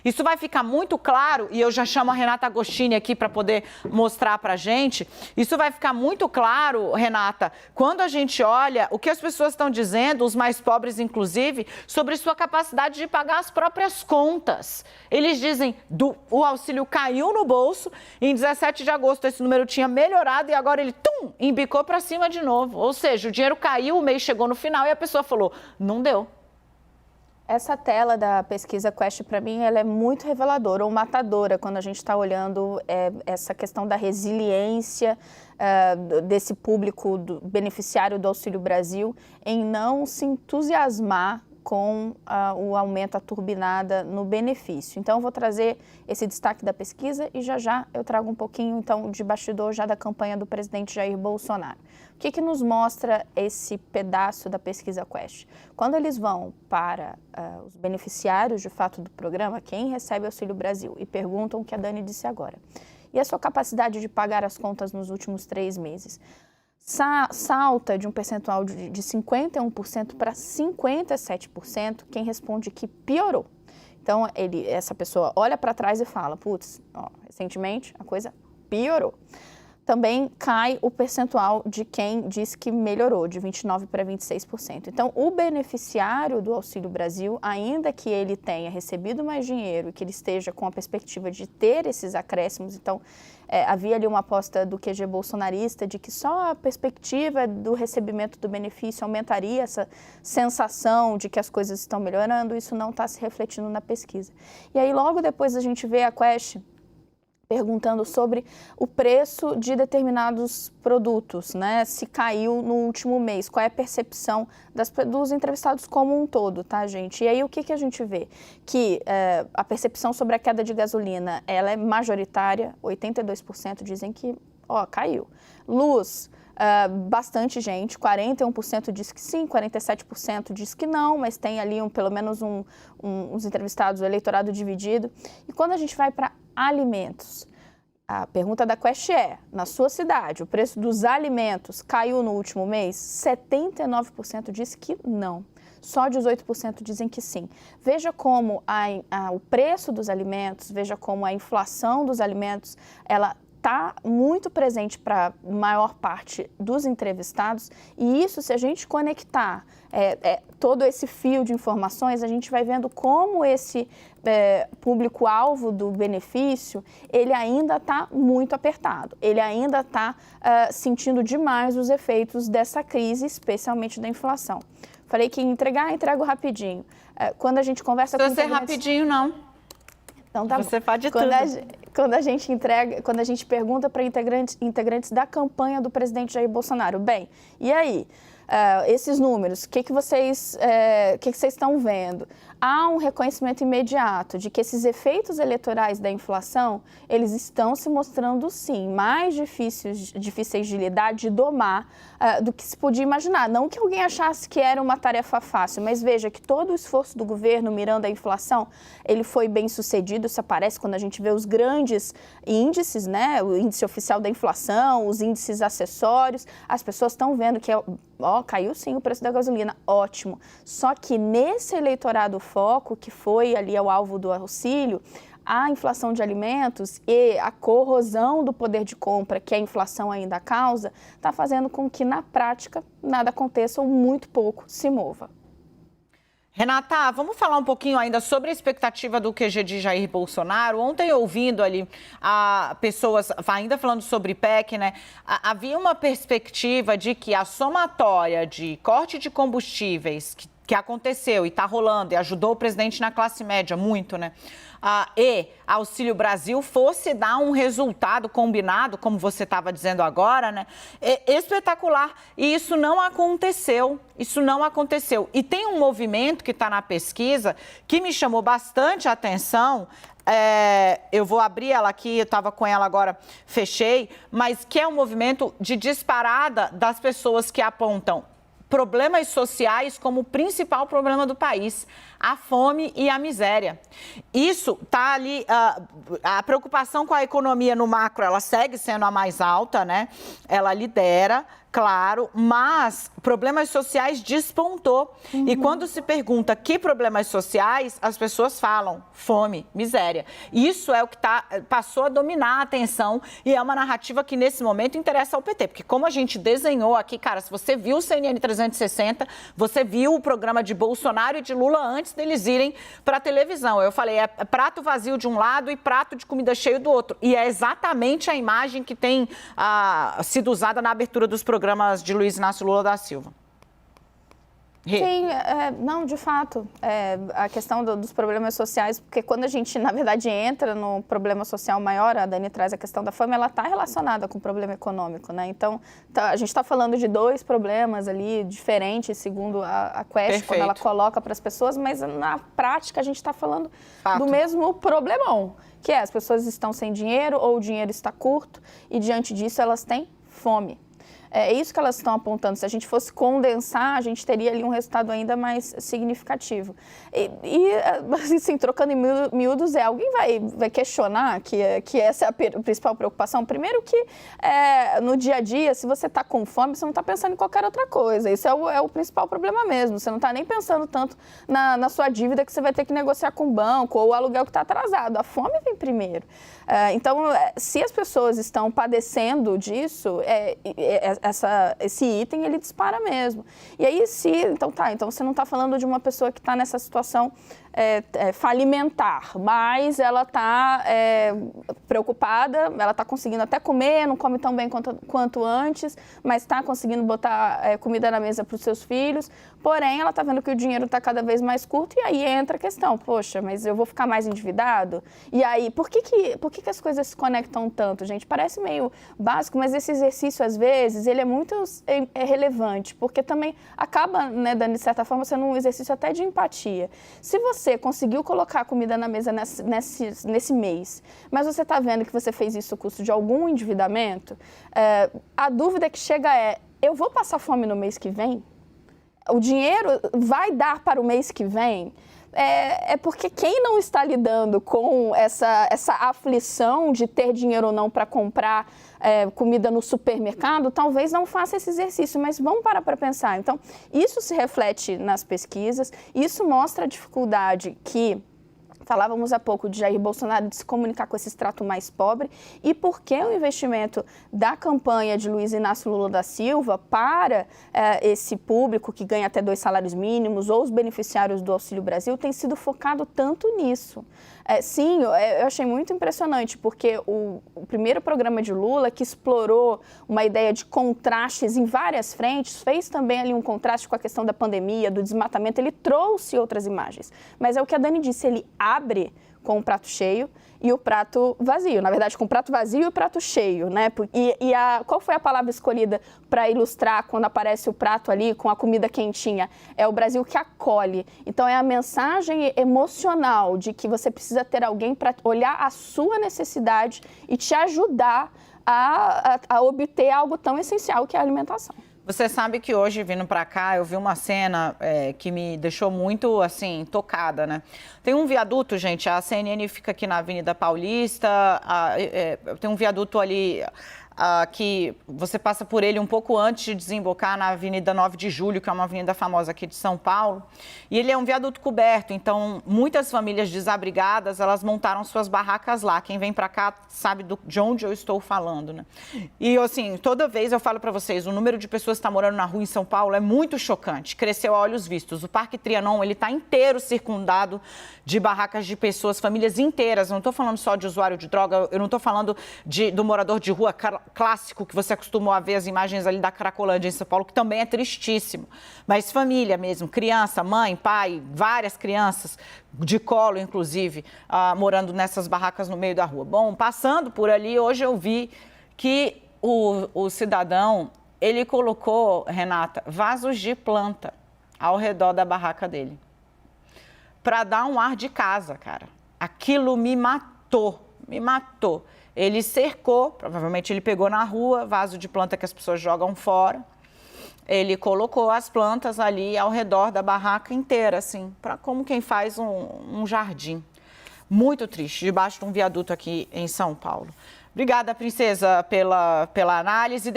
Isso vai ficar muito claro, e eu já chamo a Renata Agostini aqui para poder mostrar para a gente. Isso vai ficar muito claro, Renata, quando a gente olha o que as pessoas estão dizendo, os mais pobres inclusive, sobre sua capacidade de pagar as próprias contas. Eles dizem o auxílio caiu no bolso, em 17 de agosto esse número tinha melhorado e agora ele embicou para cima de novo. Ou seja, o dinheiro caiu, o mês chegou no final e a pessoa falou, não deu. Essa tela da pesquisa Quest, para mim, ela é muito reveladora ou matadora quando a gente está olhando essa questão da resiliência desse público beneficiário do Auxílio Brasil em não se entusiasmar com o aumento, a turbinada no benefício. Então, eu vou trazer esse destaque da pesquisa e já eu trago um pouquinho, então, de bastidor já da campanha do presidente Jair Bolsonaro. O que nos mostra esse pedaço da pesquisa Quest? Quando eles vão para os beneficiários, de fato, do programa, quem recebe Auxílio Brasil, e perguntam o que a Dani disse agora. E a sua capacidade de pagar as contas nos últimos 3 meses? Salta de um percentual de 51% para 57%, quem responde que piorou. Então, essa pessoa olha para trás e fala, putz, recentemente a coisa piorou. Também cai o percentual de quem diz que melhorou, de 29% para 26%. Então, o beneficiário do Auxílio Brasil, ainda que ele tenha recebido mais dinheiro e que ele esteja com a perspectiva de ter esses acréscimos, então, havia ali uma aposta do QG bolsonarista de que só a perspectiva do recebimento do benefício aumentaria essa sensação de que as coisas estão melhorando, isso não está se refletindo na pesquisa. E aí, logo depois, a gente vê a Quest perguntando sobre o preço de determinados produtos, né? Se caiu no último mês, qual é a percepção dos entrevistados como um todo, tá, gente? E aí o que a gente vê? Que a percepção sobre a queda de gasolina, ela é majoritária, 82% dizem que, caiu. Luz, bastante gente, 41% diz que sim, 47% diz que não, mas tem ali pelo menos uns entrevistados, o eleitorado dividido. E quando a gente vai para alimentos, a pergunta da Quest na sua cidade, o preço dos alimentos caiu no último mês? 79% diz que não. Só 18% dizem que sim. Veja como o preço dos alimentos, veja como a inflação dos alimentos, ela está muito presente para a maior parte dos entrevistados, e isso, se a gente conectar todo esse fio de informações, a gente vai vendo como esse público-alvo do benefício, ele ainda está muito apertado, ele ainda está sentindo demais os efeitos dessa crise, especialmente da inflação. Falei que entrego rapidinho. Quando a gente conversa com integrantes... Não precisa ser rapidinho, não. Então, tá Você bom. faz de tudo. Quando a gente pergunta para integrantes da campanha do presidente Jair Bolsonaro, bem, e aí, esses números, o que vocês estão vendo? Há um reconhecimento imediato de que esses efeitos eleitorais da inflação, eles estão se mostrando, sim, mais difíceis de lidar, de domar, do que se podia imaginar. Não que alguém achasse que era uma tarefa fácil, mas veja que todo o esforço do governo mirando a inflação, ele foi bem sucedido. Isso aparece quando a gente vê os grandes índices, né? O índice oficial da inflação, os índices acessórios. As pessoas estão vendo que caiu sim o preço da gasolina, ótimo. Só que nesse eleitorado foco, que foi ali o alvo do auxílio, a inflação de alimentos e a corrosão do poder de compra que a inflação ainda causa, está fazendo com que, na prática, nada aconteça ou muito pouco se mova. Renata, vamos falar um pouquinho ainda sobre a expectativa do QG de Jair Bolsonaro. Ontem, ouvindo ali pessoas ainda falando sobre PEC, né? Havia uma perspectiva de que a somatória de corte de combustíveis que aconteceu e está rolando e ajudou o presidente na classe média muito, né? E Auxílio Brasil fosse dar um resultado combinado, como você estava dizendo agora, né? Espetacular. E isso não aconteceu. Isso não aconteceu. E tem um movimento que está na pesquisa que me chamou bastante a atenção. Eu vou abrir ela aqui, eu estava com ela agora, fechei, mas que é um movimento de disparada das pessoas que apontam problemas sociais como o principal problema do país, a fome e a miséria. Isso está ali, a preocupação com a economia no macro, ela segue sendo a mais alta, né? Ela lidera, Claro, mas problemas sociais despontou. E quando se pergunta que problemas sociais, as pessoas falam fome, miséria. Isso é o que passou a dominar a atenção e é uma narrativa que nesse momento interessa ao PT. Porque como a gente desenhou aqui, cara, se você viu o CNN 360, você viu o programa de Bolsonaro e de Lula antes deles irem para a televisão. Eu falei, é prato vazio de um lado e prato de comida cheio do outro. E é exatamente a imagem que tem sido usada na abertura dos programas de Luiz Inácio Lula da Silva. Sim, não, de fato, a questão dos problemas sociais, porque quando a gente, na verdade, entra no problema social maior, a Dani traz a questão da fome, ela está relacionada com o problema econômico, né? Então, a gente está falando de dois problemas ali diferentes, segundo a Quest, Perfeito. quando ela coloca para as pessoas, mas na prática a gente está falando do mesmo problemão, que é as pessoas estão sem dinheiro ou o dinheiro está curto e, diante disso, elas têm fome. É isso que elas estão apontando. Se a gente fosse condensar, a gente teria ali um resultado ainda mais significativo. E assim, trocando em miúdos, alguém vai questionar que essa é a principal preocupação? Primeiro que no dia a dia, se você está com fome, você não está pensando em qualquer outra coisa. Isso é o principal problema mesmo. Você não está nem pensando tanto na sua dívida que você vai ter que negociar com o banco ou o aluguel que está atrasado. A fome vem primeiro. Então, se as pessoas estão padecendo disso, esse item, ele dispara mesmo. E aí, então você não está falando de uma pessoa que está nessa situação falimentar, mas ela está preocupada, ela está conseguindo até comer, não come tão bem quanto antes, mas está conseguindo botar comida na mesa para os seus filhos, porém, ela está vendo que o dinheiro está cada vez mais curto, e aí entra a questão, poxa, mas eu vou ficar mais endividado? E aí, por que as coisas se conectam tanto, gente? Parece meio básico, mas esse exercício, às vezes, ele é muito relevante, porque também acaba, né, dando, de certa forma, sendo um exercício até de empatia. Se você conseguiu colocar comida na mesa nesse mês, mas você está vendo que você fez isso ao custo de algum endividamento, a dúvida que chega eu vou passar fome no mês que vem? O dinheiro vai dar para o mês que vem? Porque quem não está lidando com essa aflição de ter dinheiro ou não para comprar comida no supermercado, talvez não faça esse exercício, mas vamos parar para pensar. Então, isso se reflete nas pesquisas, isso mostra a dificuldade que falávamos há pouco de Jair Bolsonaro de se comunicar com esse extrato mais pobre e por que o investimento da campanha de Luiz Inácio Lula da Silva para esse público que ganha até 2 salários mínimos ou os beneficiários do Auxílio Brasil tem sido focado tanto nisso. Sim, eu achei muito impressionante, porque o primeiro programa de Lula, que explorou uma ideia de contrastes em várias frentes, fez também ali um contraste com a questão da pandemia, do desmatamento, ele trouxe outras imagens. Mas é o que a Dani disse, ele abre com o prato cheio e o prato vazio. Na verdade, com o prato vazio e o prato cheio, né? Qual foi a palavra escolhida para ilustrar quando aparece o prato ali com a comida quentinha? É o Brasil que acolhe. Então, é a mensagem emocional de que você precisa ter alguém para olhar a sua necessidade e te ajudar a obter algo tão essencial que é a alimentação. Você sabe que hoje, vindo para cá, eu vi uma cena que me deixou muito, assim, tocada, né? Tem um viaduto, gente, a CNN fica aqui na Avenida Paulista, tem um viaduto ali que você passa por ele um pouco antes de desembocar na Avenida 9 de Julho, que é uma avenida famosa aqui de São Paulo. E ele é um viaduto coberto, então muitas famílias desabrigadas, elas montaram suas barracas lá. Quem vem para cá sabe de onde eu estou falando, né? E assim, toda vez eu falo para vocês, o número de pessoas que está morando na rua em São Paulo é muito chocante, cresceu a olhos vistos. O Parque Trianon, ele está inteiro circundado de barracas de pessoas, famílias inteiras. Eu não estou falando só de usuário de droga, eu não estou falando do morador de rua clássico que você acostumou a ver as imagens ali da Cracolândia em São Paulo, que também é tristíssimo. Mas família mesmo, criança, mãe, pai, várias crianças, de colo inclusive, morando nessas barracas no meio da rua. Bom, passando por ali, hoje eu vi que o cidadão, ele colocou, Renata, vasos de planta ao redor da barraca dele, para dar um ar de casa, cara. Aquilo me matou, me matou. Ele cercou, provavelmente ele pegou na rua, vaso de planta que as pessoas jogam fora. Ele colocou as plantas ali ao redor da barraca inteira, assim, como quem faz um jardim. Muito triste, debaixo de um viaduto aqui em São Paulo. Obrigada, princesa, pela análise.